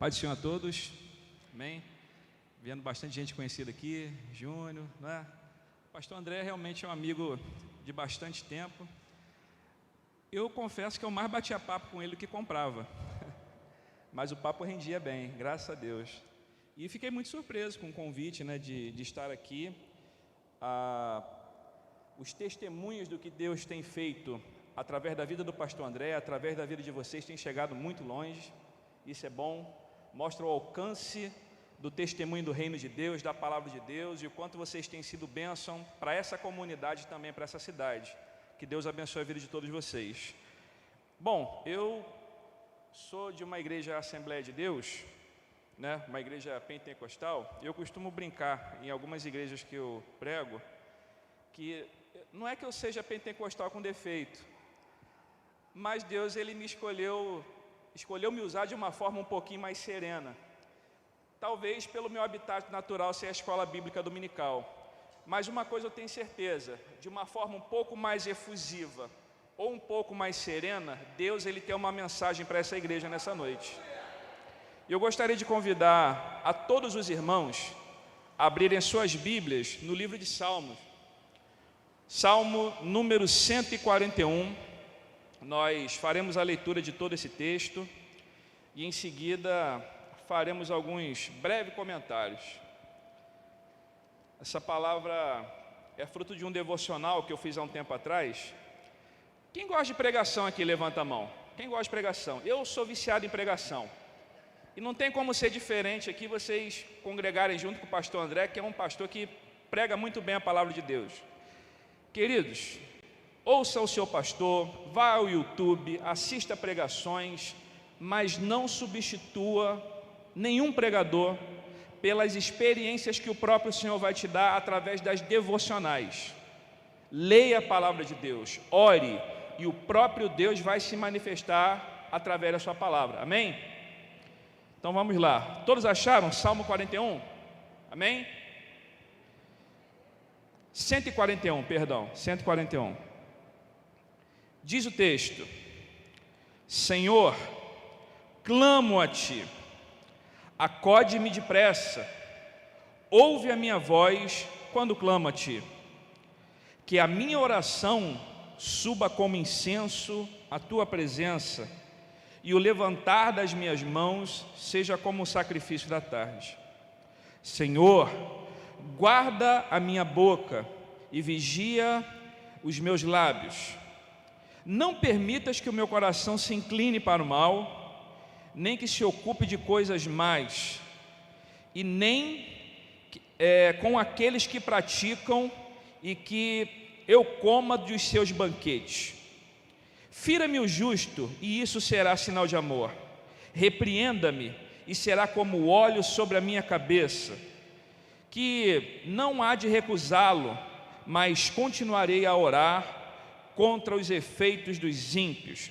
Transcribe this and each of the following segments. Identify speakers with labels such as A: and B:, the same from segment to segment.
A: Paz do Senhor a todos, amém? Vendo bastante gente conhecida aqui, Júnior, né? O pastor André realmente é um amigo de bastante tempo. Eu confesso que eu mais batia papo com ele do que comprava, mas o papo rendia bem, graças a Deus. E fiquei muito surpreso com o convite, né, de estar aqui. Os testemunhos do que Deus tem feito através da vida do pastor André, através da vida de vocês, têm chegado muito longe. Isso é bom, mostra o alcance do testemunho do reino de Deus, da palavra de Deus, e o quanto vocês têm sido bênção para essa comunidade e também para essa cidade. Que Deus abençoe a vida de todos vocês. Bom, eu sou de uma igreja Assembleia de Deus, né, uma igreja pentecostal. Eu costumo brincar em algumas igrejas que eu prego, que não é que eu seja pentecostal com defeito, mas Deus ele me escolheu me usar de uma forma um pouquinho mais serena. Talvez pelo meu habitat natural ser a escola bíblica dominical. Mas uma coisa eu tenho certeza, de uma forma um pouco mais efusiva ou um pouco mais serena, Deus ele tem uma mensagem para essa igreja nessa noite. Eu gostaria de convidar a todos os irmãos a abrirem suas Bíblias no livro de Salmos. Salmo número 141, nós faremos a leitura de todo esse texto e em seguida faremos alguns breves comentários. Essa palavra é fruto de um devocional que eu fiz há um tempo atrás. Quem gosta de pregação aqui, levanta a mão. Quem gosta de pregação? Eu sou viciado em pregação. E não tem como ser diferente aqui vocês congregarem junto com o pastor André, que é um pastor que prega muito bem a palavra de Deus. Queridos, ouça o seu pastor, vá ao YouTube, assista pregações, mas não substitua nenhum pregador pelas experiências que o próprio Senhor vai te dar através das devocionais. Leia a palavra de Deus, ore, e o próprio Deus vai se manifestar através da sua palavra, amém? Então vamos lá, todos acharam? Salmo 41, amém? 141, diz o texto: Senhor, clamo a Ti, acode-me depressa, ouve a minha voz quando clamo a Ti, que a minha oração suba como incenso à Tua presença, e o levantar das minhas mãos seja como o sacrifício da tarde. Senhor, guarda a minha boca e vigia os meus lábios. Não permitas que o meu coração se incline para o mal, nem que se ocupe de coisas más, e nem com aqueles que praticam e que eu coma dos seus banquetes. Fira-me o justo, e isso será sinal de amor. Repreenda-me, e será como óleo sobre a minha cabeça, que não há de recusá-lo, mas continuarei a orar contra os feitos dos ímpios.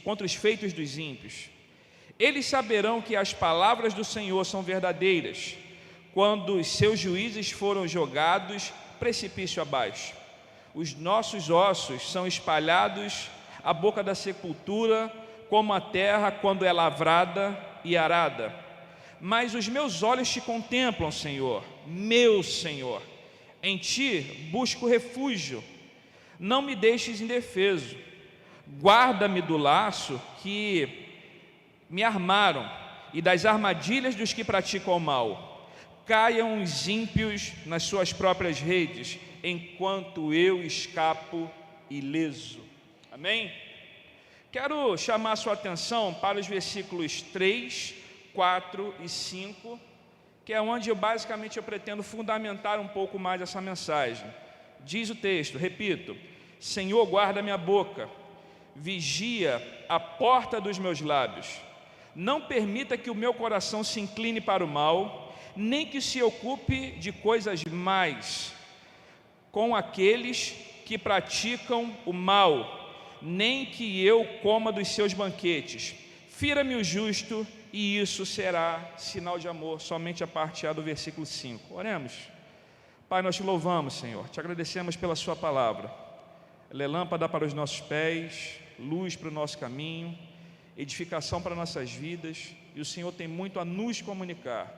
A: Eles saberão que as palavras do Senhor são verdadeiras, quando os seus juízes foram jogados precipício abaixo. Os nossos ossos são espalhados à boca da sepultura, como a terra quando é lavrada e arada. Mas os meus olhos te contemplam, Senhor, meu Senhor. Em Ti busco refúgio. Não me deixes indefeso. Guarda-me do laço que me armaram e das armadilhas dos que praticam o mal. Caiam os ímpios nas suas próprias redes, enquanto eu escapo ileso. Amém? Quero chamar a sua atenção para os versículos 3, 4 e 5, que é onde eu pretendo fundamentar um pouco mais essa mensagem. Diz o texto, repito: Senhor, guarda minha boca, vigia a porta dos meus lábios. Não permita que o meu coração se incline para o mal, nem que se ocupe de coisas más com aqueles que praticam o mal, nem que eu coma dos seus banquetes. Fira-me o justo, e isso será sinal de amor. Somente a parte A do versículo 5. Oremos. Pai, nós te louvamos, Senhor, te agradecemos pela sua palavra. Ela é lâmpada para os nossos pés, luz para o nosso caminho, edificação para nossas vidas, e o Senhor tem muito a nos comunicar.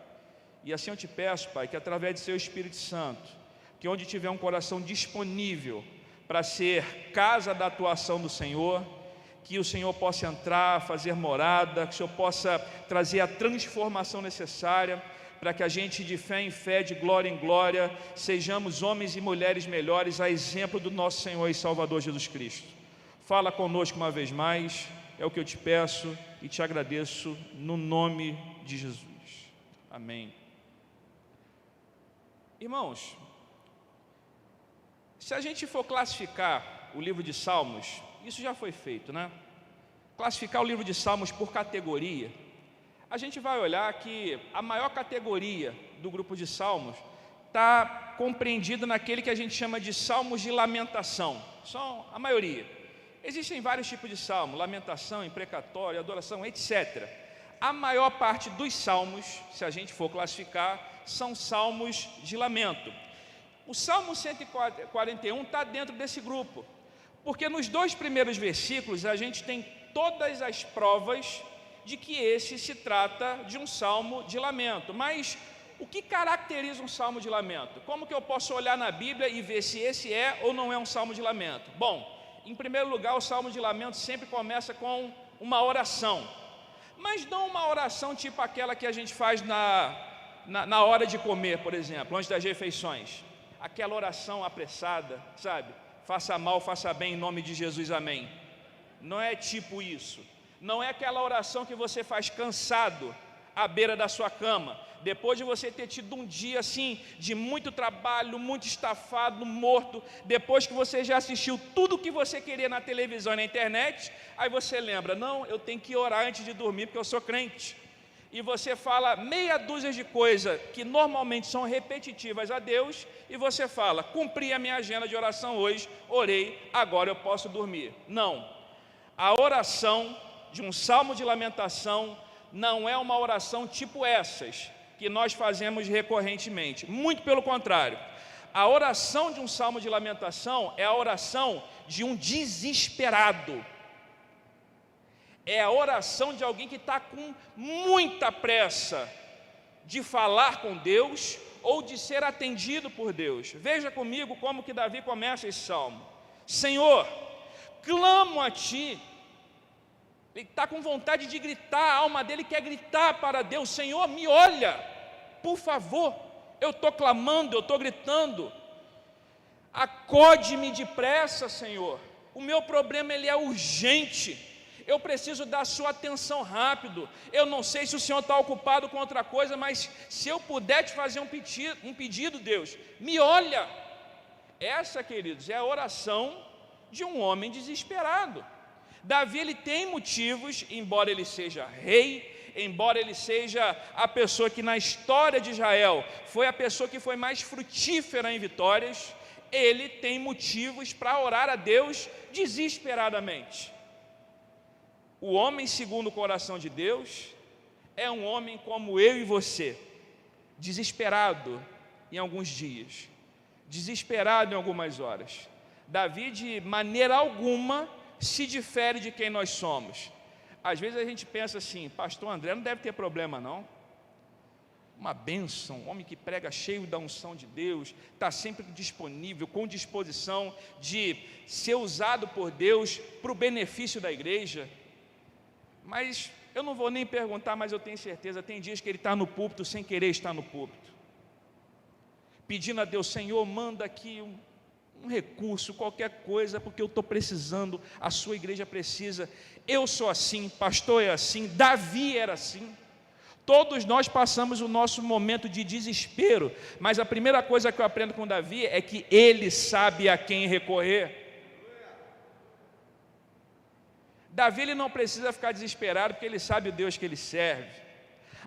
A: E assim eu te peço, Pai, que através de seu Espírito Santo, que onde tiver um coração disponível para ser casa da atuação do Senhor, que o Senhor possa entrar, fazer morada, que o Senhor possa trazer a transformação necessária, para que a gente de fé em fé, de glória em glória, sejamos homens e mulheres melhores, a exemplo do nosso Senhor e Salvador Jesus Cristo. Fala conosco uma vez mais, é o que eu te peço e te agradeço no nome de Jesus. Amém. Irmãos, se a gente for classificar o livro de Salmos, isso já foi feito, né? Classificar o livro de Salmos por categoria, a gente vai olhar que a maior categoria do grupo de Salmos está compreendida naquele que a gente chama de Salmos de lamentação. São a maioria. Existem vários tipos de salmo, lamentação, imprecatório, adoração, etc. A maior parte dos salmos, se a gente for classificar, são salmos de lamento. O Salmo 141 está dentro desse grupo, porque nos 2 primeiros versículos a gente tem todas as provas de que esse se trata de um salmo de lamento. Mas o que caracteriza um salmo de lamento? Como que eu posso olhar na Bíblia e ver se esse é ou não é um salmo de lamento? Bom, em primeiro lugar, o salmo de lamento sempre começa com uma oração, mas não uma oração tipo aquela que a gente faz na hora de comer, por exemplo, antes das refeições. Aquela oração apressada, sabe? Faça mal, faça bem, em nome de Jesus, amém. Não é tipo isso. Não é aquela oração que você faz cansado à beira da sua cama, depois de você ter tido um dia assim, de muito trabalho, muito estafado, morto, depois que você já assistiu tudo que você queria na televisão e na internet, aí você lembra, não, eu tenho que orar antes de dormir porque eu sou crente. E você fala meia dúzia de coisas que normalmente são repetitivas a Deus, e você fala, cumpri a minha agenda de oração hoje, orei, agora eu posso dormir. Não, a oração de um salmo de lamentação não é uma oração tipo essas que nós fazemos recorrentemente, muito pelo contrário. A oração de um salmo de lamentação é a oração de um desesperado, é a oração de alguém que está com muita pressa de falar com Deus ou de ser atendido por Deus. Veja comigo como que Davi começa esse salmo. Senhor, clamo a Ti. Ele está com vontade de gritar, a alma dele quer gritar para Deus, Senhor, me olha, por favor, eu estou clamando, eu estou gritando, acode-me depressa, Senhor, o meu problema ele é urgente, eu preciso da sua atenção rápido, eu não sei se o Senhor está ocupado com outra coisa, mas se eu puder te fazer um pedido, Deus, me olha. Essa, queridos, é a oração de um homem desesperado. Davi ele tem motivos, embora ele seja rei, embora ele seja a pessoa que na história de Israel foi a pessoa que foi mais frutífera em vitórias, ele tem motivos para orar a Deus desesperadamente. O homem segundo o coração de Deus é um homem como eu e você, desesperado em alguns dias, desesperado em algumas horas. Davi de maneira alguma se difere de quem nós somos. Às vezes a gente pensa assim, pastor André não deve ter problema não, uma bênção, um homem que prega cheio da unção de Deus, está sempre disponível, com disposição de ser usado por Deus para o benefício da igreja. Mas eu não vou nem perguntar, mas eu tenho certeza, tem dias que ele está no púlpito sem querer estar no púlpito, pedindo a Deus, Senhor, manda aqui um recurso, qualquer coisa, porque eu estou precisando, a sua igreja precisa. Eu sou assim, pastor é assim, Davi era assim. Todos nós passamos o nosso momento de desespero, mas a primeira coisa que eu aprendo com Davi é que ele sabe a quem recorrer. Davi ele não precisa ficar desesperado, porque ele sabe o Deus que ele serve.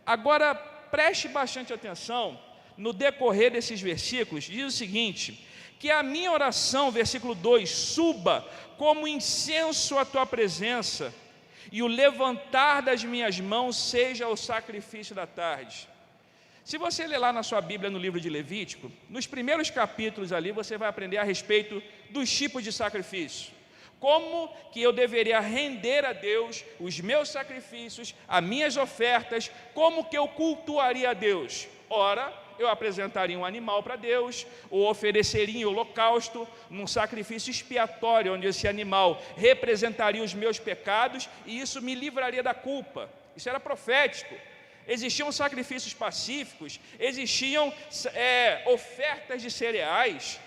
A: Agora, preste bastante atenção, no decorrer desses versículos, diz o seguinte, que a minha oração, versículo 2, suba como incenso à tua presença, e o levantar das minhas mãos seja o sacrifício da tarde. Se você ler lá na sua Bíblia, no livro de Levítico, nos primeiros capítulos ali, você vai aprender a respeito dos tipos de sacrifício. Como que eu deveria render a Deus os meus sacrifícios, as minhas ofertas, como que eu cultuaria a Deus? Ora, eu apresentaria um animal para Deus, ou ofereceria em holocausto, num sacrifício expiatório, onde esse animal representaria os meus pecados, e isso me livraria da culpa. Isso era profético. Existiam sacrifícios pacíficos, existiam ofertas de cereais,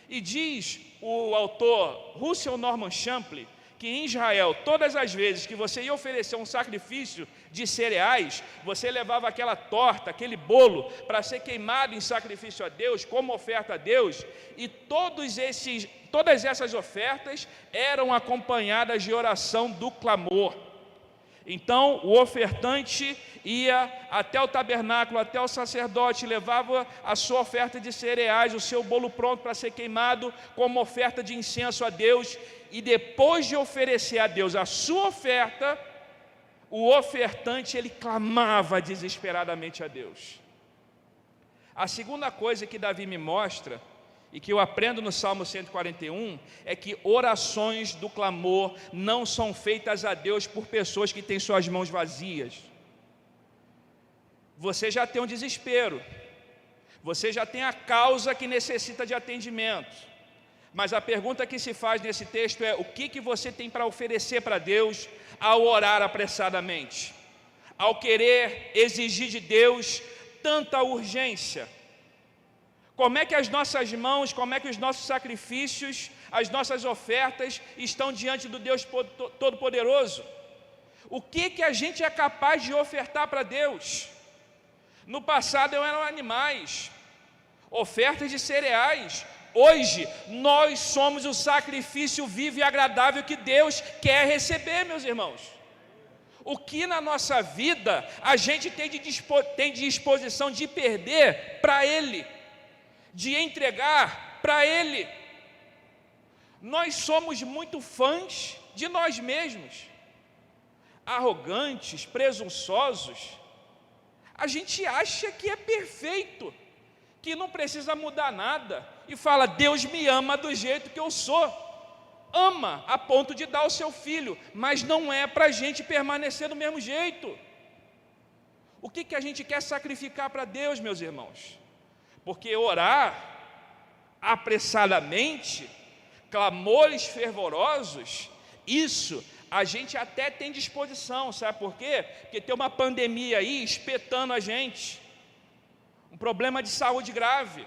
A: e diz o autor Russell Norman Champlin que em Israel, todas as vezes que você ia oferecer um sacrifício de cereais, você levava aquela torta, aquele bolo, para ser queimado em sacrifício a Deus, como oferta a Deus, e todas essas ofertas eram acompanhadas de oração do clamor. Então, o ofertante ia até o tabernáculo, até o sacerdote, levava a sua oferta de cereais, o seu bolo pronto para ser queimado, como oferta de incenso a Deus, e depois de oferecer a Deus a sua oferta, o ofertante, ele clamava desesperadamente a Deus. A segunda coisa que Davi me mostra, e que eu aprendo no Salmo 141, é que orações do clamor não são feitas a Deus por pessoas que têm suas mãos vazias. Você já tem um desespero, você já tem a causa que necessita de atendimento, mas a pergunta que se faz nesse texto é: o que você tem para oferecer para Deus ao orar apressadamente, ao querer exigir de Deus tanta urgência? Como é que as nossas mãos, como é que os nossos sacrifícios, as nossas ofertas estão diante do Deus Todo-Poderoso? O que a gente é capaz de ofertar para Deus? No passado eram animais, ofertas de cereais. Hoje nós somos o sacrifício vivo e agradável que Deus quer receber, meus irmãos. O que na nossa vida a gente tem de disposição de perder para Ele, de entregar para Ele. Nós somos muito fãs de nós mesmos, arrogantes, presunçosos. A gente acha que é perfeito, que não precisa mudar nada, e fala: Deus me ama do jeito que eu sou. Ama a ponto de dar o seu filho, mas não é para a gente permanecer do mesmo jeito. O que a gente quer sacrificar para Deus, meus irmãos? Porque orar apressadamente, clamores fervorosos, isso a gente até tem disposição, sabe por quê? Porque tem uma pandemia aí espetando a gente, um problema de saúde grave.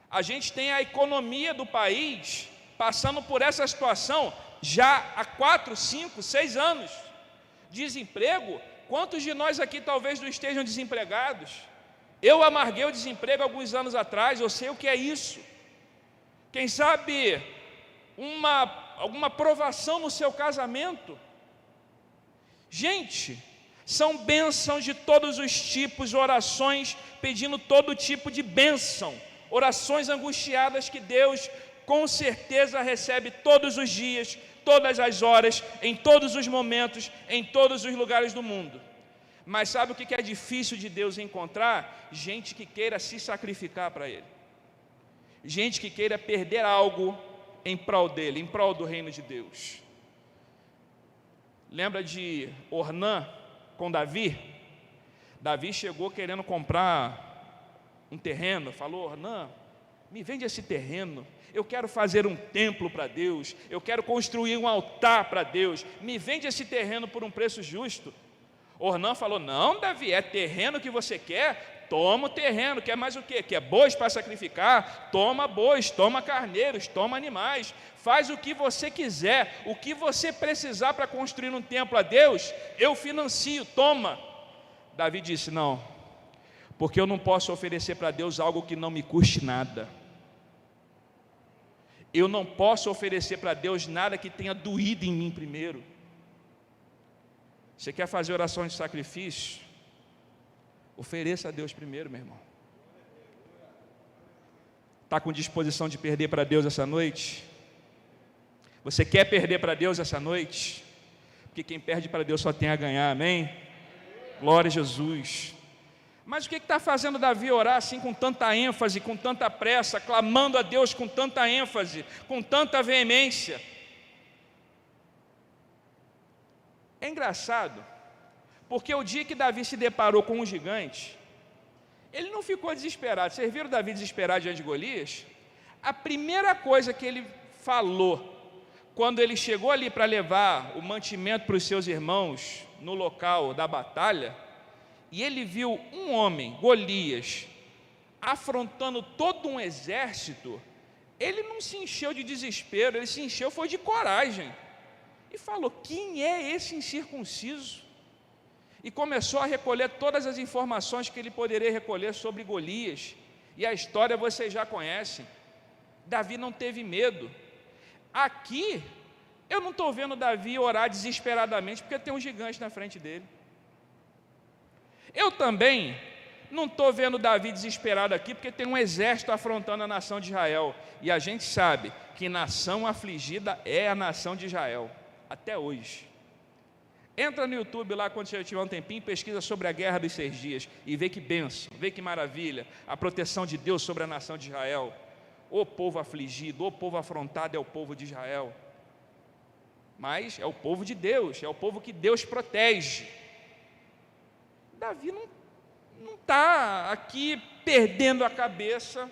A: A gente tem a economia do país passando por essa situação já há 4, 5, 6 anos. Desemprego, quantos de nós aqui talvez não estejam desempregados? Eu amarguei o desemprego alguns anos atrás, eu sei o que é isso. Quem sabe alguma provação no seu casamento. Gente, são bênçãos de todos os tipos, orações pedindo todo tipo de bênção, orações angustiadas que Deus com certeza recebe todos os dias, todas as horas, em todos os momentos, em todos os lugares do mundo. Mas sabe o que é difícil de Deus encontrar? Gente que queira se sacrificar para Ele, gente que queira perder algo em prol dele, em prol do reino de Deus. Lembra de Ornã com Davi? Davi chegou querendo comprar um terreno, falou: Ornã, me vende esse terreno, eu quero fazer um templo para Deus, eu quero construir um altar para Deus, me vende esse terreno por um preço justo. Ornã falou: não, Davi, é terreno que você quer? Toma o terreno, quer mais o quê? Quer bois para sacrificar? Toma bois, toma carneiros, toma animais, faz o que você quiser, o que você precisar para construir um templo a Deus, eu financio, toma. Davi disse: não, porque eu não posso oferecer para Deus algo que não me custe nada. Eu não posso oferecer para Deus nada que tenha doído em mim primeiro. Você quer fazer orações de sacrifício? Ofereça a Deus primeiro, meu irmão. Está com disposição de perder para Deus essa noite? Você quer perder para Deus essa noite? Porque quem perde para Deus só tem a ganhar, amém? Glória a Jesus. Mas o que está fazendo Davi orar assim com tanta ênfase, com tanta pressa, clamando a Deus com tanta ênfase, com tanta veemência? É engraçado, porque o dia que Davi se deparou com um gigante, ele não ficou desesperado. Vocês viram Davi desesperado diante de Golias? A primeira coisa que ele falou, quando ele chegou ali para levar o mantimento para os seus irmãos no local da batalha, e ele viu um homem, Golias, afrontando todo um exército, ele não se encheu de desespero, ele se encheu foi de coragem, e falou: quem é esse incircunciso? E começou a recolher todas as informações que ele poderia recolher sobre Golias, e a história vocês já conhecem. Davi não teve medo. Aqui, eu não estou vendo Davi orar desesperadamente, porque tem um gigante na frente dele. Eu também não estou vendo Davi desesperado aqui, porque tem um exército afrontando a nação de Israel, e a gente sabe que nação afligida é a nação de Israel, até hoje. Entra no YouTube lá, quando você tiver um tempinho, pesquisa sobre a guerra dos 6 dias, e vê que bênção, vê que maravilha, a proteção de Deus sobre a nação de Israel. O povo afligido, o povo afrontado é o povo de Israel, mas é o povo de Deus, é o povo que Deus protege. Davi não está aqui perdendo a cabeça,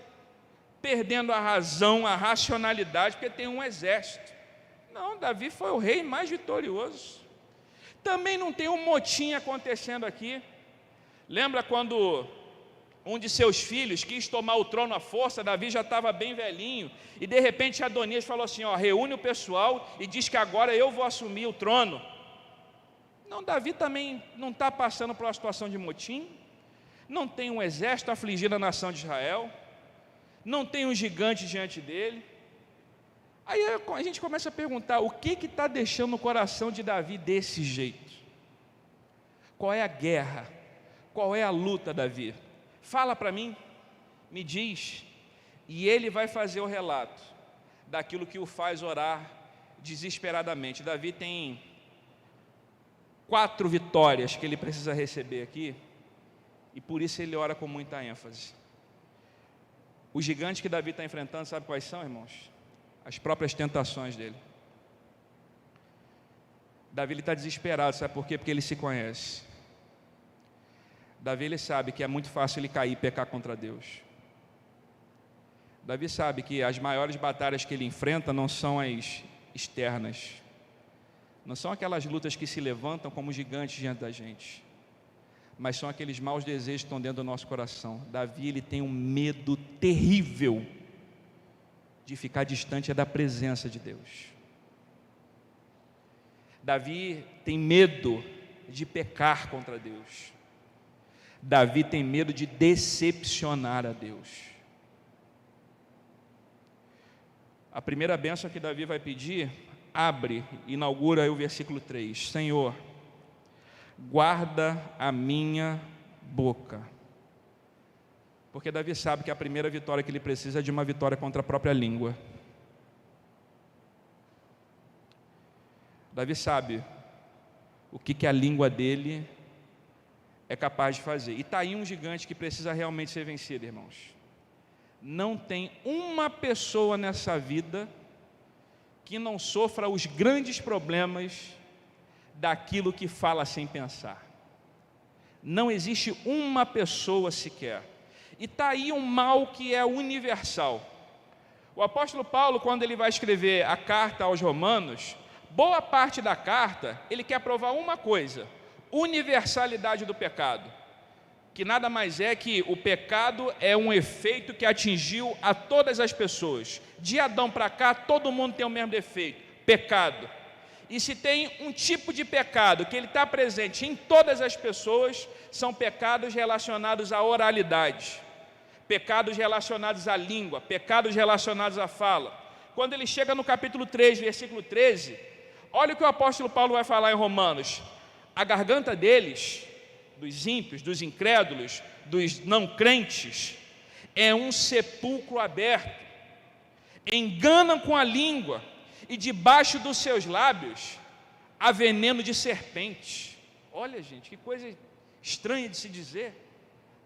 A: perdendo a razão, a racionalidade, porque tem um exército. Não, Davi foi o rei mais vitorioso. Também não tem um motim acontecendo aqui. Lembra quando um de seus filhos quis tomar o trono à força? Davi já estava bem velhinho, e de repente Adonias falou assim: reúne o pessoal e diz que agora eu vou assumir o trono. Não, Davi também não está passando por uma situação de motim, não tem um exército afligindo a nação de Israel, não tem um gigante diante dele. Aí a gente começa a perguntar: o que está deixando o coração de Davi desse jeito? Qual é a guerra? Qual é a luta, Davi? Fala para mim, me diz. E ele vai fazer o relato daquilo que o faz orar desesperadamente. Davi tem 4 vitórias que ele precisa receber aqui, e por isso ele ora com muita ênfase. Os gigantes que Davi está enfrentando, sabe quais são, irmãos? As próprias tentações dele. Davi está desesperado, sabe por quê? Porque ele se conhece. Davi ele sabe que é muito fácil ele cair e pecar contra Deus. Davi sabe que as maiores batalhas que ele enfrenta não são as externas, não são aquelas lutas que se levantam como gigantes diante da gente, mas são aqueles maus desejos que estão dentro do nosso coração. Davi ele tem um medo terrível de ficar distante da presença de Deus. Davi tem medo de pecar contra Deus. Davi tem medo de decepcionar a Deus. A primeira bênção que Davi vai pedir, inaugura aí o versículo 3. Senhor, guarda a minha boca. Porque Davi sabe que a primeira vitória que ele precisa é de uma vitória contra a própria língua. Davi sabe o que a língua dele é capaz de fazer. E está aí um gigante que precisa realmente ser vencido, irmãos. Não tem uma pessoa nessa vida que não sofra os grandes problemas daquilo que fala sem pensar. Não existe uma pessoa sequer. E está aí um mal que é universal. O apóstolo Paulo, quando ele vai escrever a carta aos Romanos, boa parte da carta, ele quer provar uma coisa: universalidade do pecado, que nada mais é que o pecado é um efeito que atingiu a todas as pessoas. De Adão para cá, todo mundo tem o mesmo defeito: pecado. E se tem um tipo de pecado que ele está presente em todas as pessoas, são pecados relacionados à oralidade, pecados relacionados à língua, pecados relacionados à fala. Quando ele chega no capítulo 3, versículo 13, olha o que o apóstolo Paulo vai falar em Romanos: a garganta deles, dos ímpios, dos incrédulos, dos não crentes, é um sepulcro aberto, enganam com a língua, e debaixo dos seus lábios há veneno de serpente. Olha, gente, que coisa estranha de se dizer,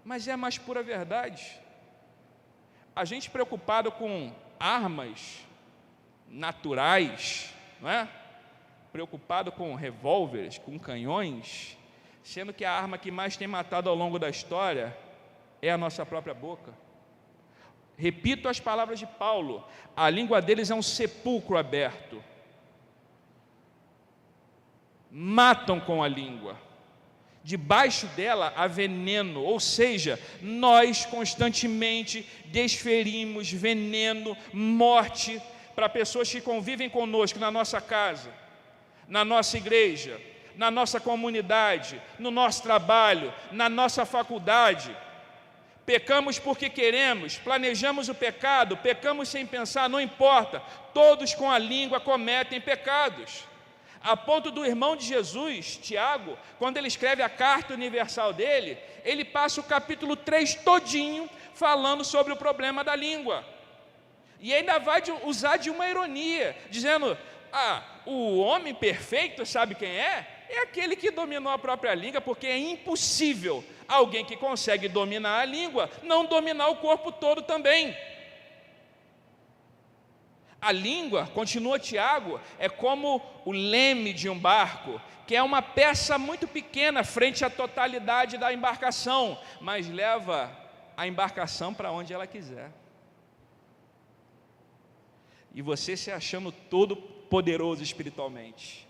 A: mas é a mais pura verdade. A gente preocupado com armas naturais, não é? preocupado com revólveres, com canhões, sendo que a arma que mais tem matado ao longo da história é a nossa própria boca. Repito as palavras de Paulo: a língua deles é um sepulcro aberto. Matam com a língua. Debaixo dela há veneno, ou seja, nós constantemente desferimos veneno, morte, para pessoas que convivem conosco na nossa casa, na nossa igreja, na nossa comunidade, no nosso trabalho, na nossa faculdade. Pecamos porque queremos, planejamos o pecado, pecamos sem pensar, não importa, todos com a língua cometem pecados. A ponto do irmão de Jesus, Tiago, quando ele escreve a carta universal dele, ele passa o capítulo 3 todinho falando sobre o problema da língua. E ainda vai usar de uma ironia, dizendo: o homem perfeito, sabe quem é? É aquele que dominou a própria língua, porque é impossível alguém que consegue dominar a língua não dominar o corpo todo também. A língua, continua Tiago, é como o leme de um barco, que é uma peça muito pequena frente à totalidade da embarcação, mas leva a embarcação para onde ela quiser. E você se achando todo poderoso espiritualmente,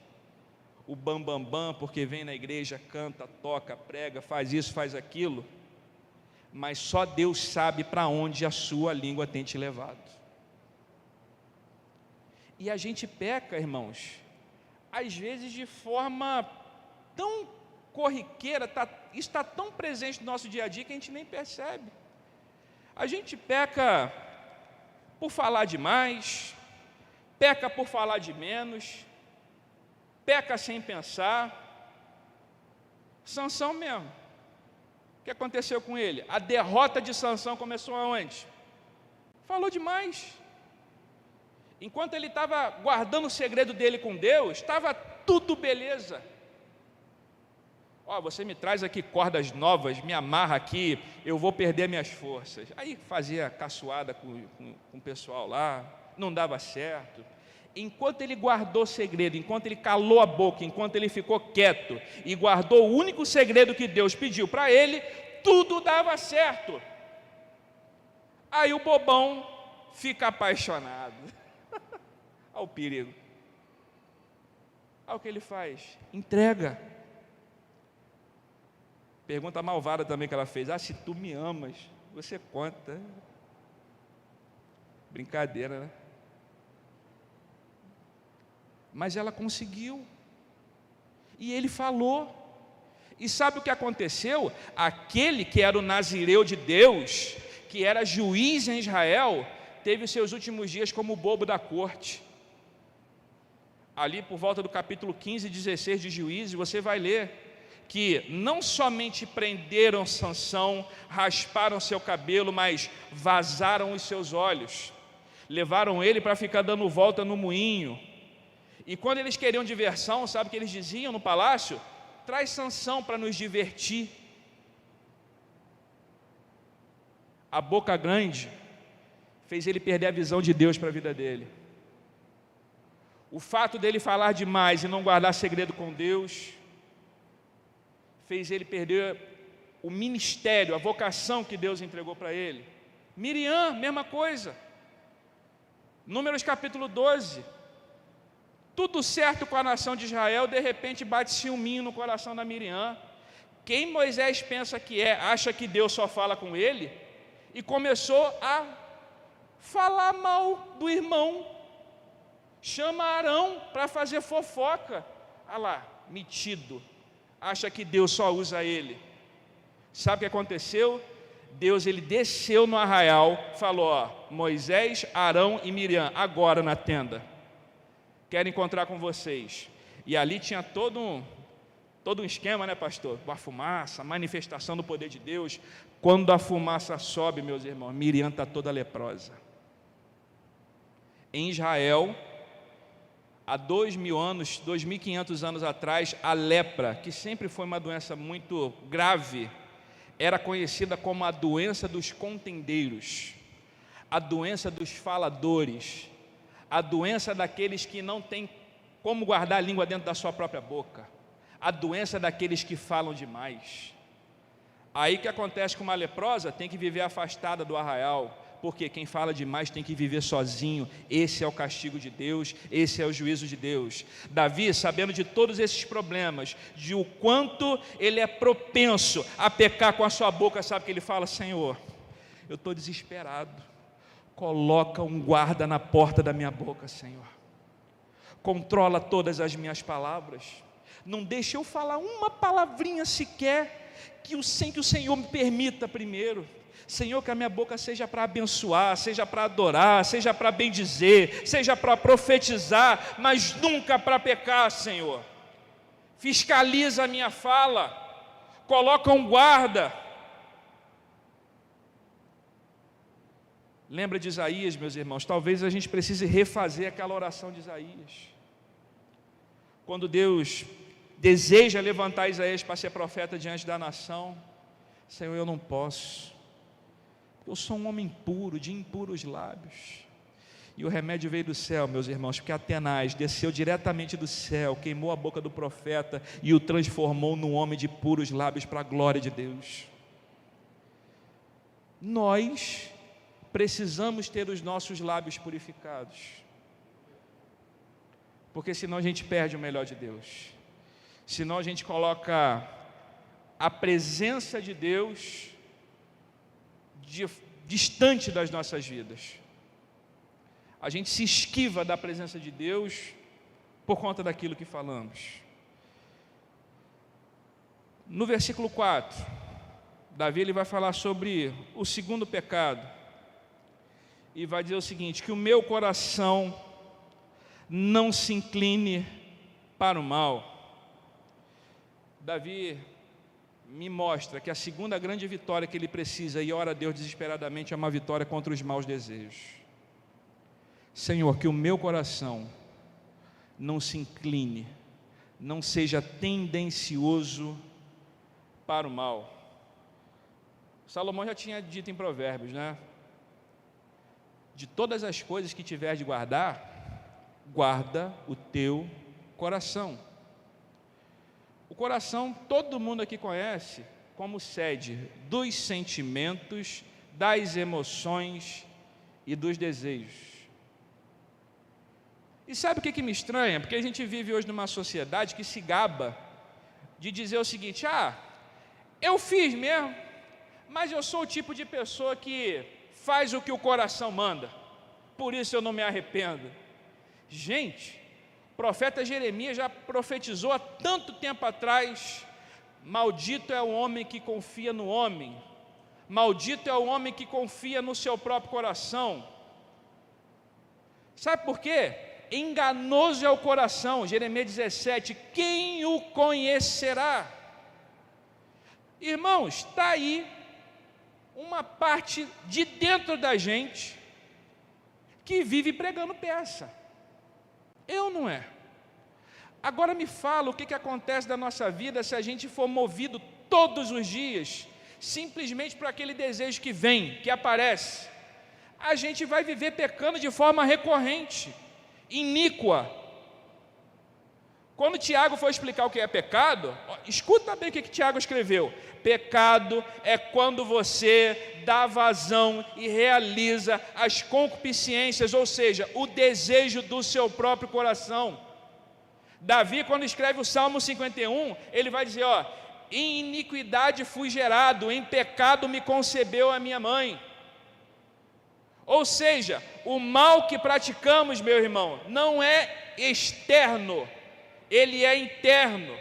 A: o bambambam, porque vem na igreja, canta, toca, prega, faz isso, faz aquilo, mas só Deus sabe para onde a sua língua tem te levado. E a gente peca, irmãos, às vezes de forma tão corriqueira, isso está tão presente no nosso dia a dia que a gente nem percebe. A gente peca por falar demais, peca por falar de menos, peca sem pensar. Sansão mesmo, o que aconteceu com ele? A derrota de Sansão começou aonde? Falou demais. Enquanto ele estava guardando o segredo dele com Deus, estava tudo beleza. Você me traz aqui cordas novas, me amarra aqui, eu vou perder minhas forças. Aí fazia caçoada com o pessoal lá, não dava certo. Enquanto ele guardou o segredo, enquanto ele calou a boca, enquanto ele ficou quieto e guardou o único segredo que Deus pediu para ele, tudo dava certo. Aí o bobão fica apaixonado. Olha o perigo. Olha o que ele faz: entrega. Pergunta malvada também que ela fez: se tu me amas, você conta. Brincadeira, né? Mas ela conseguiu. E ele falou. E sabe o que aconteceu? Aquele que era o nazireu de Deus, que era juiz em Israel, teve os seus últimos dias como bobo da corte. Ali por volta do capítulo 15 e 16 de Juízes, você vai ler que não somente prenderam Sansão, rasparam seu cabelo, mas vazaram os seus olhos, levaram ele para ficar dando volta no moinho. E quando eles queriam diversão, sabe o que eles diziam no palácio? Traz Sansão para nos divertir. A boca grande fez ele perder a visão de Deus para a vida dele. O fato dele falar demais e não guardar segredo com Deus fez ele perder o ministério, a vocação que Deus entregou para ele. Miriam, mesma coisa. Números capítulo 12. Tudo certo com a nação de Israel, de repente bate ciúminho no coração da Miriam. Quem Moisés pensa que acha que Deus só fala com ele, e começou a falar mal do irmão. Chama Arão para fazer fofoca. Olha lá, metido. Acha que Deus só usa ele. Sabe o que aconteceu? Deus, ele desceu no arraial, falou: Moisés, Arão e Miriam, agora na tenda. Quero encontrar com vocês. E ali tinha todo um esquema, né, pastor? A fumaça, a manifestação do poder de Deus. Quando a fumaça sobe, meus irmãos, Miriam está toda leprosa. Em Israel, há 2.000 anos, 2.500 anos atrás, a lepra, que sempre foi uma doença muito grave, era conhecida como a doença dos contendeiros, a doença dos faladores, a doença daqueles que não têm como guardar a língua dentro da sua própria boca. A doença daqueles que falam demais. Aí o que acontece com uma leprosa? Tem que viver afastada do arraial, porque quem fala demais tem que viver sozinho. Esse é o castigo de Deus, esse é o juízo de Deus. Davi, sabendo de todos esses problemas, de o quanto ele é propenso a pecar com a sua boca, sabe o que ele fala? Senhor, eu estou desesperado, coloca um guarda na porta da minha boca, Senhor. Controla todas as minhas palavras, não deixe eu falar uma palavrinha sequer sem que o Senhor me permita primeiro. Senhor, que a minha boca seja para abençoar, seja para adorar, seja para bendizer, seja para profetizar, mas nunca para pecar, Senhor. Fiscaliza a minha fala, coloca um guarda. Lembra de Isaías, meus irmãos? Talvez a gente precise refazer aquela oração de Isaías. Quando Deus deseja levantar Isaías para ser profeta diante da nação, Senhor, eu não posso, eu sou um homem impuro, de impuros lábios. E o remédio veio do céu, meus irmãos, porque Atenaz desceu diretamente do céu, queimou a boca do profeta e o transformou num homem de puros lábios para a glória de Deus. Nós precisamos ter os nossos lábios purificados, porque senão a gente perde o melhor de Deus. Senão a gente coloca a presença de Deus distante das nossas vidas. A gente se esquiva da presença de Deus por conta daquilo que falamos. No versículo 4, Davi ele vai falar sobre o segundo pecado e vai dizer o seguinte: que o meu coração não se incline para o mal. Davi me mostra que a segunda grande vitória que ele precisa e ora a Deus desesperadamente é uma vitória contra os maus desejos. Senhor, que o meu coração não se incline, não seja tendencioso para o mal. Salomão já tinha dito em Provérbios, né? De todas as coisas que tiver de guardar, guarda o teu coração. O coração, todo mundo aqui conhece como sede dos sentimentos, das emoções e dos desejos. E sabe o que me estranha? Porque a gente vive hoje numa sociedade que se gaba de dizer o seguinte: eu fiz mesmo, mas eu sou o tipo de pessoa que faz o que o coração manda, por isso eu não me arrependo. Gente, o profeta Jeremias já profetizou há tanto tempo atrás: maldito é o homem que confia no homem, maldito é o homem que confia no seu próprio coração. Sabe por quê? Enganoso é o coração. Jeremias 17, quem o conhecerá? Irmãos, está aí uma parte de dentro da gente que vive pregando peça. Eu não é. Agora me fala o que acontece na nossa vida se a gente for movido todos os dias simplesmente por aquele desejo que vem, que aparece. A gente vai viver pecando de forma recorrente, iníqua. Quando Tiago for explicar o que é pecado, escuta bem o que Tiago escreveu: pecado é quando você dá vazão e realiza as concupiscências, ou seja, o desejo do seu próprio coração. Davi, quando escreve o Salmo 51, ele vai dizer: em iniquidade fui gerado, em pecado me concebeu a minha mãe. Ou seja, o mal que praticamos, meu irmão, não é externo, ele é interno.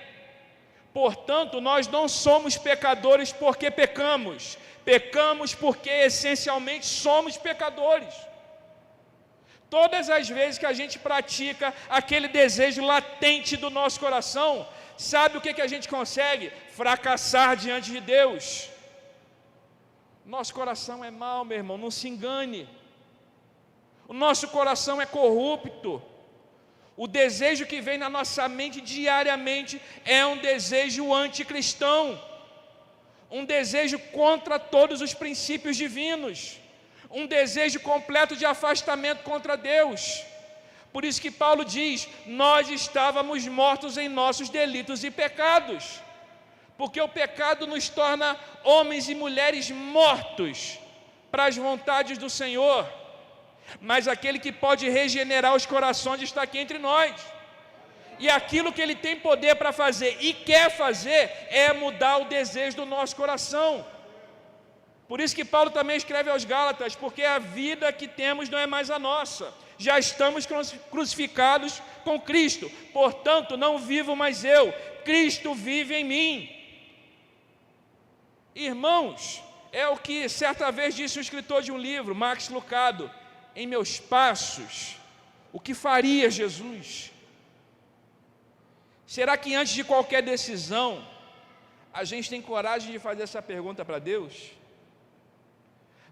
A: Portanto, nós não somos pecadores porque pecamos, pecamos porque essencialmente somos pecadores. Todas as vezes que a gente pratica aquele desejo latente do nosso coração, sabe o que a gente consegue? Fracassar diante de Deus. Nosso coração é mau, meu irmão, não se engane. O nosso coração é corrupto. O desejo que vem na nossa mente diariamente é um desejo anticristão, um desejo contra todos os princípios divinos, um desejo completo de afastamento contra Deus. Por isso que Paulo diz: nós estávamos mortos em nossos delitos e pecados, porque o pecado nos torna homens e mulheres mortos para as vontades do Senhor, mas aquele que pode regenerar os corações está aqui entre nós, e aquilo que Ele tem poder para fazer e quer fazer é mudar o desejo do nosso coração. Por isso que Paulo também escreve aos Gálatas: porque a vida que temos não é mais a nossa, já estamos crucificados com Cristo, portanto não vivo mais eu, Cristo vive em mim. Irmãos, é o que certa vez disse um escritor de um livro, Max Lucado: em meus passos, o que faria Jesus? Será que antes de qualquer decisão, a gente tem coragem de fazer essa pergunta para Deus?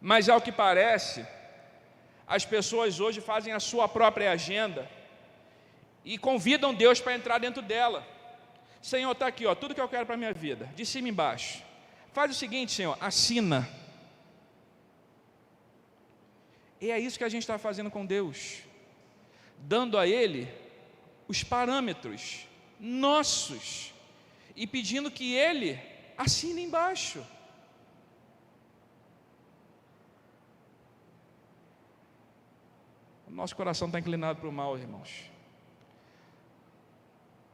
A: Mas ao que parece, as pessoas hoje fazem a sua própria agenda e convidam Deus para entrar dentro dela. Senhor, está aqui, ó, tudo que eu quero para a minha vida, de cima e embaixo. Faz o seguinte, Senhor, assina. E é isso que a gente está fazendo com Deus, dando a Ele os parâmetros nossos e pedindo que Ele assine embaixo. O nosso coração está inclinado para o mal, irmãos.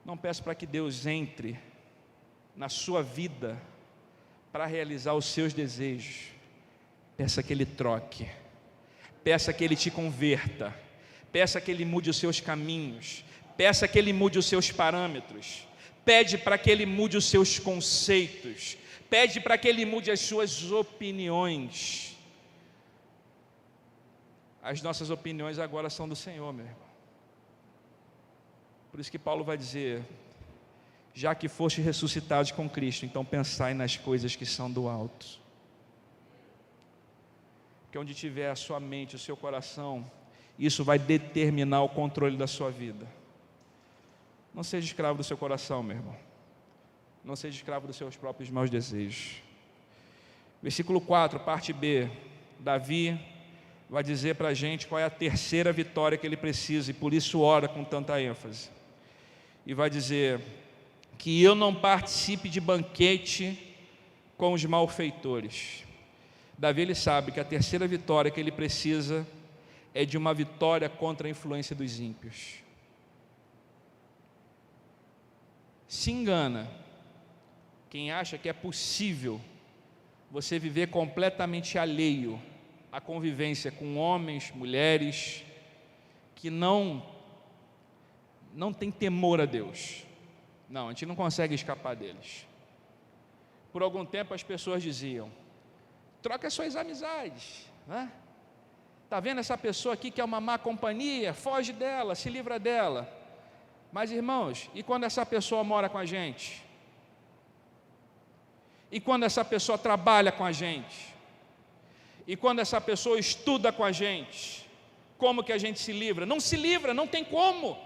A: Não peço para que Deus entre na sua vida para realizar os seus desejos. Peça que Ele troque, peça que Ele te converta, peça que Ele mude os seus caminhos, peça que Ele mude os seus parâmetros, pede para que Ele mude os seus conceitos, pede para que Ele mude as suas opiniões. As nossas opiniões agora são do Senhor, meu irmão. Por isso que Paulo vai dizer: já que foste ressuscitados com Cristo, então pensai nas coisas que são do alto. Porque onde tiver a sua mente, o seu coração, isso vai determinar o controle da sua vida. Não seja escravo do seu coração, meu irmão. Não seja escravo dos seus próprios maus desejos. Versículo 4, parte B. Davi vai dizer para a gente qual é a terceira vitória que ele precisa, e por isso ora com tanta ênfase. E vai dizer: que eu não participe de banquete com os malfeitores. Davi, ele sabe que a terceira vitória que ele precisa é de uma vitória contra a influência dos ímpios. Se engana quem acha que é possível você viver completamente alheio à convivência com homens, mulheres que não tem temor a Deus. Não, a gente não consegue escapar deles. Por algum tempo as pessoas diziam: troca as suas amizades, né? Está vendo essa pessoa aqui que é uma má companhia? Foge dela, se livra dela. Mas irmãos, e quando essa pessoa mora com a gente? E quando essa pessoa trabalha com a gente? E quando essa pessoa estuda com a gente? Como que a gente se livra? Não se livra, não tem como.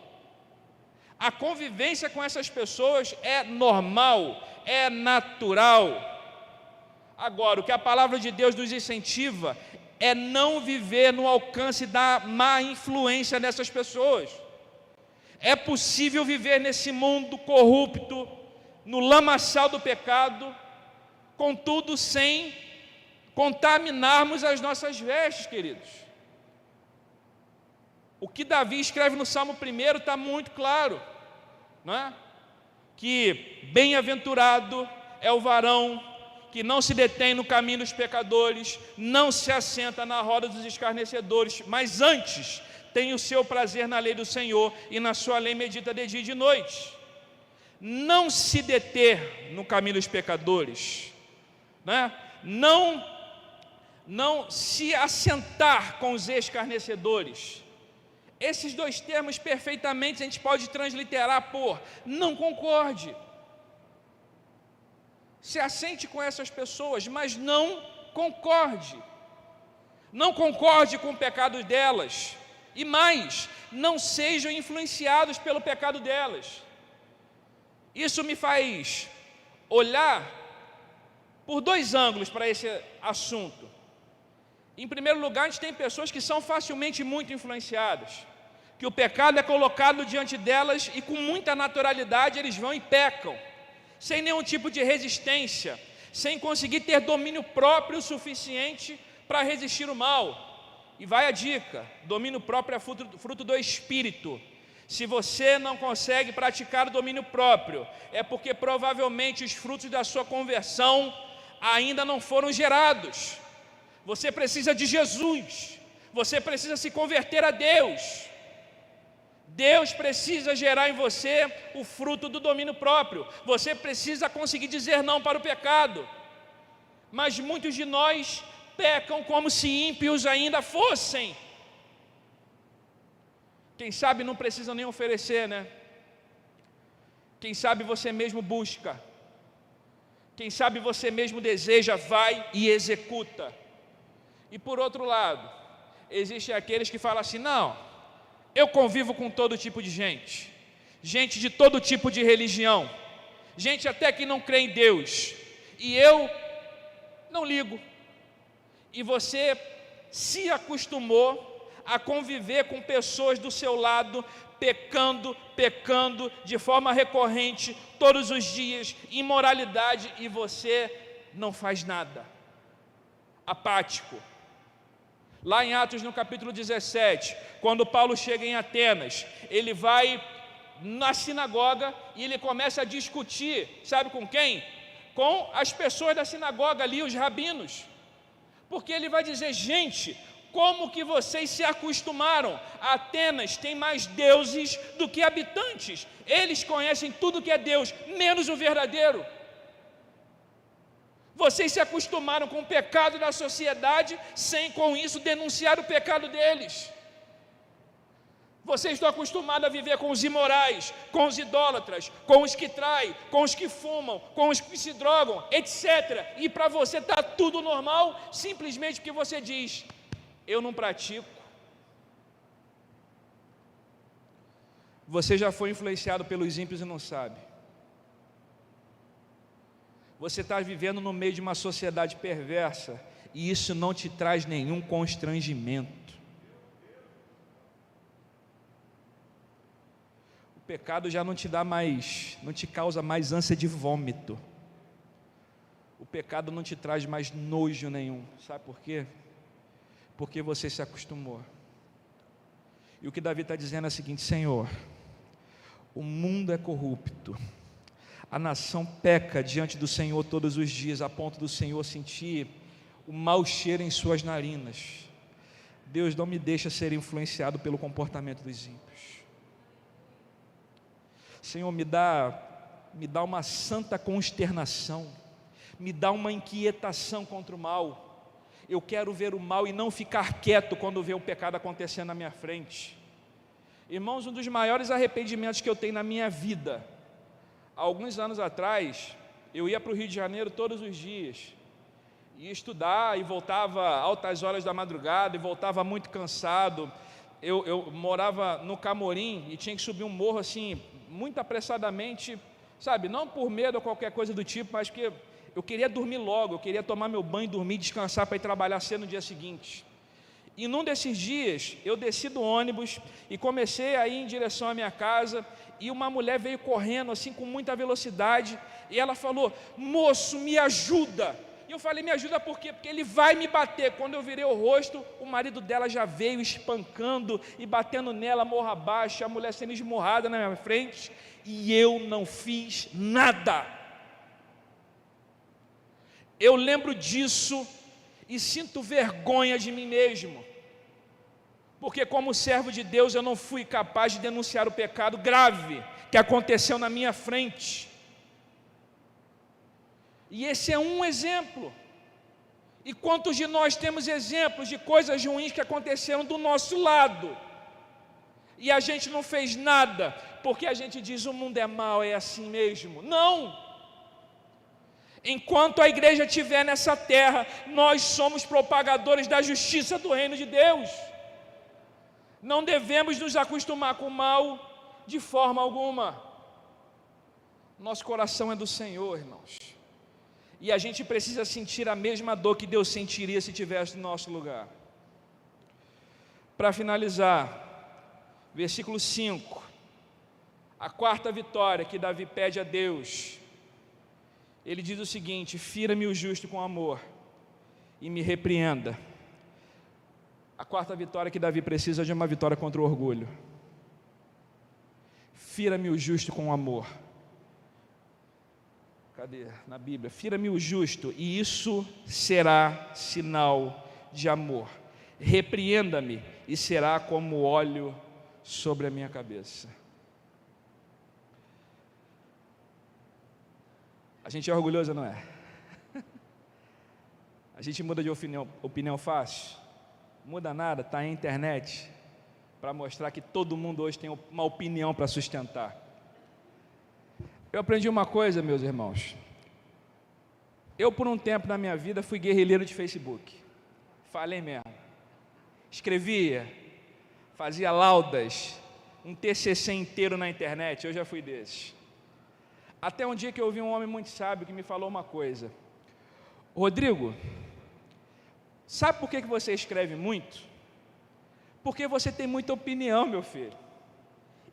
A: A convivência com essas pessoas é normal, é natural. Agora, o que a palavra de Deus nos incentiva é não viver no alcance da má influência dessas pessoas. É possível viver nesse mundo corrupto, no lamaçal do pecado, contudo sem contaminarmos as nossas vestes, queridos. O que Davi escreve no Salmo 1 está muito claro, não é? Que bem-aventurado é o varão que não se detém no caminho dos pecadores, não se assenta na roda dos escarnecedores, mas antes tem o seu prazer na lei do Senhor, e na sua lei medita de dia e de noite. Não se deter no caminho dos pecadores, né? Não se assentar com os escarnecedores. Esses dois termos perfeitamente a gente pode transliterar por não concorde. Se assente com essas pessoas, mas não concorde. Não concorde com o pecado delas. E mais, não sejam influenciados pelo pecado delas. Isso me faz olhar por dois ângulos para esse assunto. Em primeiro lugar, a gente tem pessoas que são facilmente muito influenciadas. que o pecado é colocado diante delas e com muita naturalidade eles vão e pecam, sem nenhum tipo de resistência, sem conseguir ter domínio próprio suficiente para resistir o mal. E vai a dica: domínio próprio é fruto do Espírito. Se você não consegue praticar o domínio próprio, é porque provavelmente os frutos da sua conversão ainda não foram gerados. Você precisa de Jesus, você precisa se converter a Deus. Deus precisa gerar em você o fruto do domínio próprio. Você precisa conseguir dizer não para o pecado. Mas muitos de nós pecam como se ímpios ainda fossem. Quem sabe não precisa nem oferecer, né? Quem sabe você mesmo busca. Quem sabe você mesmo deseja, vai e executa. E por outro lado, existem aqueles que falam assim: não, eu convivo com todo tipo de gente, gente de todo tipo de religião, gente até que não crê em Deus, e eu não ligo. E você se acostumou a conviver com pessoas do seu lado, pecando de forma recorrente, todos os dias, imoralidade, e você não faz nada, apático. Lá em Atos, no capítulo 17, quando Paulo chega em Atenas, ele vai na sinagoga e ele começa a discutir, sabe com quem? Com as pessoas da sinagoga ali, os rabinos. Porque ele vai dizer: gente, como que vocês se acostumaram? Atenas tem mais deuses do que habitantes. Eles conhecem tudo que é Deus, menos o verdadeiro. Vocês se acostumaram com o pecado da sociedade, sem com isso denunciar o pecado deles. Vocês estão acostumados a viver com os imorais, com os idólatras, com os que traem, com os que fumam, com os que se drogam, etc. E para você está tudo normal, simplesmente porque você diz: eu não pratico. Você já foi influenciado pelos ímpios e não sabe. Você está vivendo no meio de uma sociedade perversa e isso não te traz nenhum constrangimento. O pecado já não te dá mais, não te causa mais ânsia de vômito. O pecado não te traz mais nojo nenhum. Sabe por quê? Porque você se acostumou. E o que Davi está dizendo é o seguinte: Senhor, o mundo é corrupto. A nação peca diante do Senhor todos os dias, a ponto do Senhor sentir o mau cheiro em suas narinas. Deus, não me deixa ser influenciado pelo comportamento dos ímpios. Senhor, me dá uma santa consternação, me dá uma inquietação contra o mal. Eu quero ver o mal e não ficar quieto quando ver o pecado acontecendo na minha frente. Irmãos, um dos maiores arrependimentos que eu tenho na minha vida, há alguns anos atrás, eu ia para o Rio de Janeiro todos os dias, ia estudar e voltava altas horas da madrugada e voltava muito cansado. Eu morava no Camorim e tinha que subir um morro assim, muito apressadamente, sabe, não por medo ou qualquer coisa do tipo, mas porque eu queria dormir logo, eu queria tomar meu banho, dormir, descansar para ir trabalhar cedo no dia seguinte. E num desses dias, eu desci do ônibus e comecei a ir em direção à minha casa, e uma mulher veio correndo assim com muita velocidade, e ela falou: moço, me ajuda. E eu falei: me ajuda por quê? Porque ele vai me bater. Quando eu virei o rosto, o marido dela já veio espancando e batendo nela morra abaixo, a mulher sendo esmurrada na minha frente, e eu não fiz nada. Eu lembro disso e sinto vergonha de mim mesmo, porque como servo de Deus eu não fui capaz de denunciar o pecado grave que aconteceu na minha frente. E esse é um exemplo. E quantos de nós temos exemplos de coisas ruins que aconteceram do nosso lado, e a gente não fez nada, porque a gente diz: o mundo é mau, é assim mesmo. Não! Enquanto a igreja estiver nessa terra, nós somos propagadores da justiça do reino de Deus. Não devemos nos acostumar com o mal de forma alguma. Nosso coração é do Senhor, irmãos, e a gente precisa sentir a mesma dor que Deus sentiria se estivesse no nosso lugar. Para finalizar, versículo 5, a quarta vitória que Davi pede a Deus, ele diz o seguinte: fira-me o justo com amor e me repreenda. A quarta vitória que Davi precisa de uma vitória contra o orgulho. Fira-me o justo com amor. Cadê? Na Bíblia. Fira-me o justo, e isso será sinal de amor. Repreenda-me, e será como óleo sobre a minha cabeça. A gente é orgulhoso, não é? A gente muda de opinião fácil? Muda nada, está na internet, para mostrar que todo mundo hoje tem uma opinião para sustentar. Eu aprendi uma coisa, meus irmãos. Eu, por um tempo na minha vida, fui guerrilheiro de Facebook. Falei mesmo. Escrevia, fazia laudas, um TCC inteiro na internet. Eu já fui desses. Até um dia que eu ouvi um homem muito sábio que me falou uma coisa: Rodrigo, sabe por que você escreve muito? Porque você tem muita opinião, meu filho.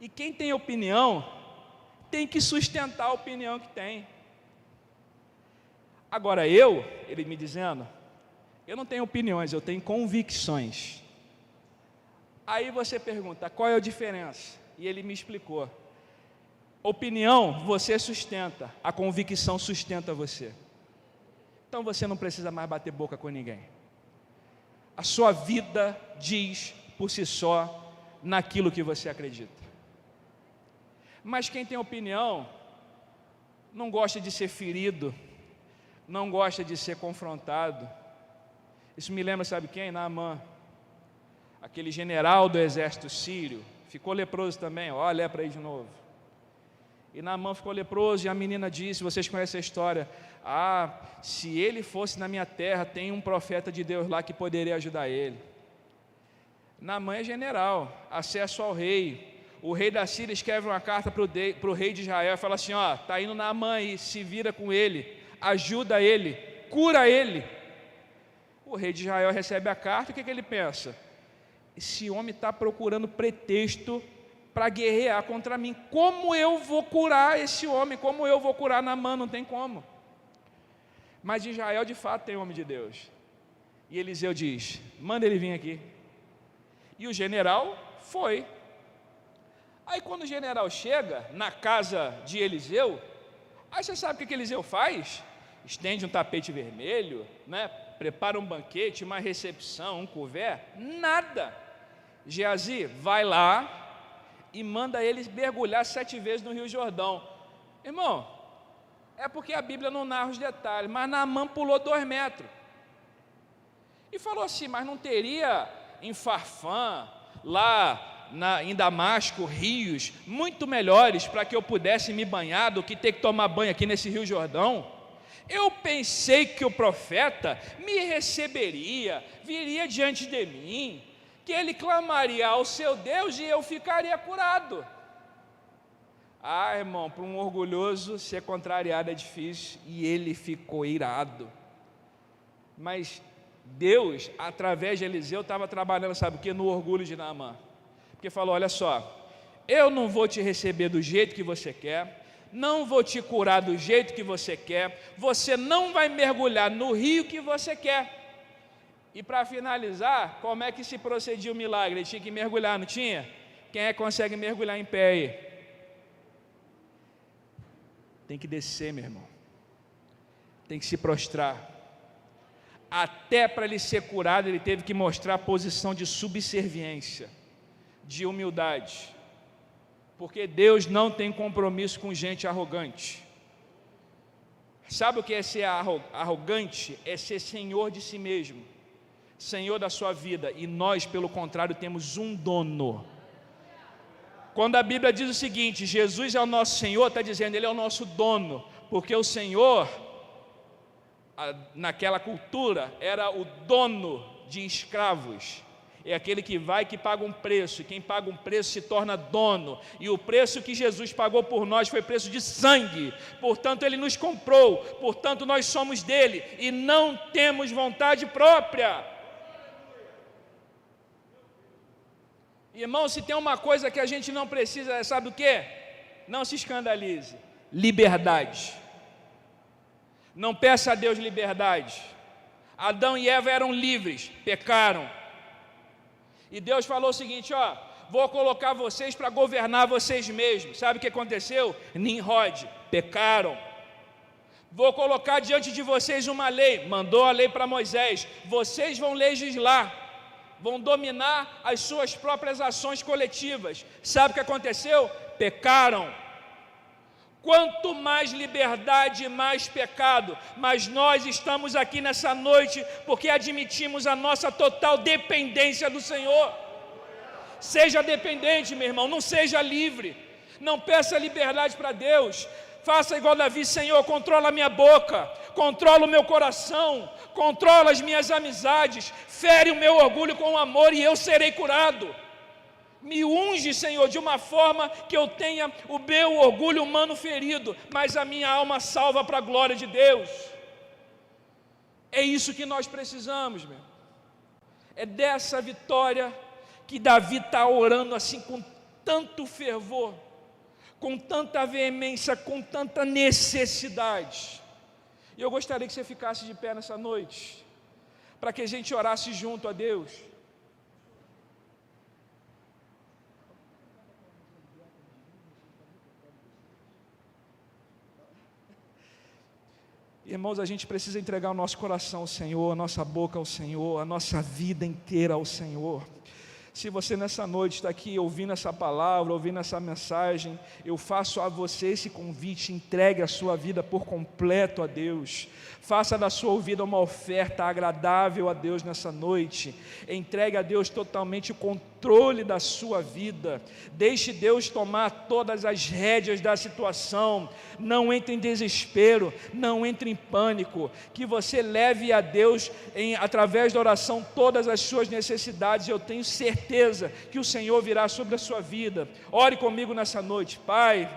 A: E quem tem opinião tem que sustentar a opinião que tem. Agora ele me dizendo, eu não tenho opiniões, eu tenho convicções. Aí você pergunta, qual é a diferença? E ele me explicou. Opinião você sustenta, a convicção sustenta você. Então você não precisa mais bater boca com ninguém. A sua vida diz por si só naquilo que você acredita. Mas quem tem opinião não gosta de ser ferido, não gosta de ser confrontado. Isso me lembra, sabe quem? Naamã, aquele general do exército sírio, ficou leproso também, ó a lepra aí de novo. E Naamã ficou leproso e a menina disse, vocês conhecem a história, se ele fosse na minha terra, tem um profeta de Deus lá que poderia ajudar ele. Naamã é general, acesso ao rei. O rei da Síria escreve uma carta para o rei de Israel e fala assim, está indo Naamã aí, se vira com ele, ajuda ele, cura ele. O rei de Israel recebe a carta, o que ele pensa? Esse homem está procurando pretexto para guerrear contra mim. Como eu vou curar esse homem? Como eu vou curar Naamã? Não tem como. Mas Israel de fato tem homem de Deus. E Eliseu diz, manda ele vir aqui. E o general foi. Aí quando o general chega na casa de Eliseu, aí você sabe o que Eliseu faz? Estende um tapete vermelho, né? Prepara um banquete, uma recepção, um couvert, nada. Geazi vai lá e manda eles mergulhar 7 vezes no Rio Jordão. Irmão, é porque a Bíblia não narra os detalhes, mas Naamã pulou 2 metros. E falou assim, mas não teria em Farfã, lá em Damasco, rios muito melhores para que eu pudesse me banhar do que ter que tomar banho aqui nesse Rio Jordão? Eu pensei que o profeta me receberia, viria diante de mim, que ele clamaria ao seu Deus e eu ficaria curado. Irmão, para um orgulhoso ser contrariado é difícil, e ele ficou irado. Mas Deus, através de Eliseu, estava trabalhando, sabe o que? No orgulho de Naamã. Porque falou, olha só, eu não vou te receber do jeito que você quer, não vou te curar do jeito que você quer, você não vai mergulhar no rio que você quer. E para finalizar, como é que se procedia o milagre? Ele tinha que mergulhar, não tinha? Quem é que consegue mergulhar em pé aí? Tem que descer, meu irmão. Tem que se prostrar. Até para ele ser curado, ele teve que mostrar a posição de subserviência, de humildade. Porque Deus não tem compromisso com gente arrogante. Sabe o que é ser arrogante? É ser senhor de si mesmo, senhor da sua vida. E nós, pelo contrário, temos um dono. Quando a Bíblia diz o seguinte, Jesus é o nosso Senhor, está dizendo, Ele é o nosso dono. Porque o Senhor, naquela cultura, era o dono de escravos. É aquele que vai que paga um preço, e quem paga um preço se torna dono, e o preço que Jesus pagou por nós foi preço de sangue, portanto Ele nos comprou, portanto nós somos dele, e não temos vontade própria. Irmão, se tem uma coisa que a gente não precisa, sabe o quê? Não se escandalize. Liberdade. Não peça a Deus liberdade. Adão e Eva eram livres, pecaram. E Deus falou o seguinte, ó, vou colocar vocês para governar vocês mesmos. Sabe o que aconteceu? Nimrod, pecaram. Vou colocar diante de vocês uma lei. Mandou a lei para Moisés. Vocês vão legislar, vão dominar as suas próprias ações coletivas. Sabe o que aconteceu? Pecaram. Quanto mais liberdade, mais pecado. Mas nós estamos aqui nessa noite porque admitimos a nossa total dependência do Senhor. Seja dependente, meu irmão, não seja livre. Não peça liberdade para Deus. Faça igual Davi, Senhor, controla a minha boca, controla o meu coração, controla as minhas amizades, fere o meu orgulho com amor e eu serei curado. Me unge, Senhor, de uma forma que eu tenha o meu orgulho humano ferido, mas a minha alma salva para a glória de Deus. É isso que nós precisamos, meu. É dessa vitória que Davi está orando assim com tanto fervor, com tanta veemência, com tanta necessidade. E eu gostaria que você ficasse de pé nessa noite, para que a gente orasse junto a Deus. Irmãos, a gente precisa entregar o nosso coração ao Senhor, a nossa boca ao Senhor, a nossa vida inteira ao Senhor. Se você nessa noite está aqui ouvindo essa palavra, ouvindo essa mensagem, eu faço a você esse convite, entregue a sua vida por completo a Deus. Faça da sua vida uma oferta agradável a Deus nessa noite. Entregue a Deus totalmente o controle da sua vida. Deixe Deus tomar todas as rédeas da situação. Não entre em desespero, não entre em pânico. Que você leve a Deus, através da oração, todas as suas necessidades. Eu tenho certeza que o Senhor virá sobre a sua vida. Ore comigo nessa noite. Pai,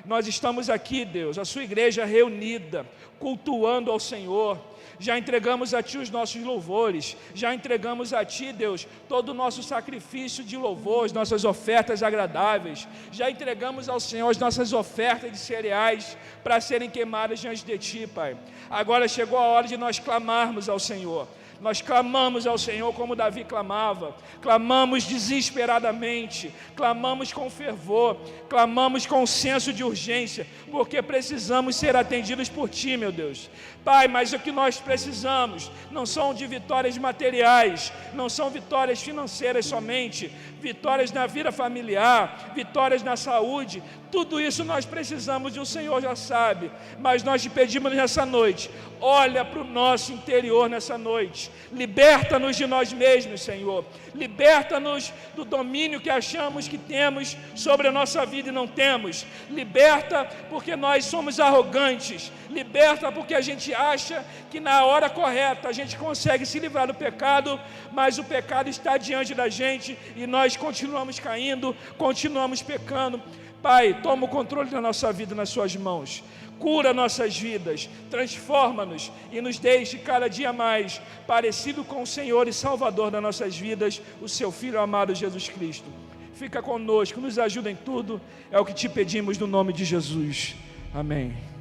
A: nós estamos aqui, Deus, a sua igreja reunida, cultuando ao Senhor. Já entregamos a Ti os nossos louvores, já entregamos a Ti, Deus, todo o nosso sacrifício de louvor, as nossas ofertas agradáveis, já entregamos ao Senhor as nossas ofertas de cereais para serem queimadas diante de Ti, Pai. Agora chegou a hora de nós clamarmos ao Senhor. Nós clamamos ao Senhor como Davi clamava, clamamos desesperadamente, clamamos com fervor, clamamos com senso de urgência, porque precisamos ser atendidos por Ti, meu Deus. Pai, mas o que nós precisamos não são de vitórias materiais, não são vitórias financeiras somente, vitórias na vida familiar, vitórias na saúde, tudo isso nós precisamos e o Senhor já sabe, mas nós te pedimos nessa noite, olha para o nosso interior nessa noite, liberta-nos de nós mesmos, Senhor, liberta-nos do domínio que achamos que temos sobre a nossa vida e não temos, liberta porque nós somos arrogantes, liberta porque a gente acha que na hora correta a gente consegue se livrar do pecado, mas o pecado está diante da gente e nós continuamos caindo, continuamos pecando. Pai, toma o controle da nossa vida nas suas mãos, cura nossas vidas, transforma-nos e nos deixe cada dia mais parecido com o Senhor e Salvador das nossas vidas, o seu Filho amado Jesus Cristo. Fica conosco, nos ajuda em tudo, é o que te pedimos no nome de Jesus. Amém.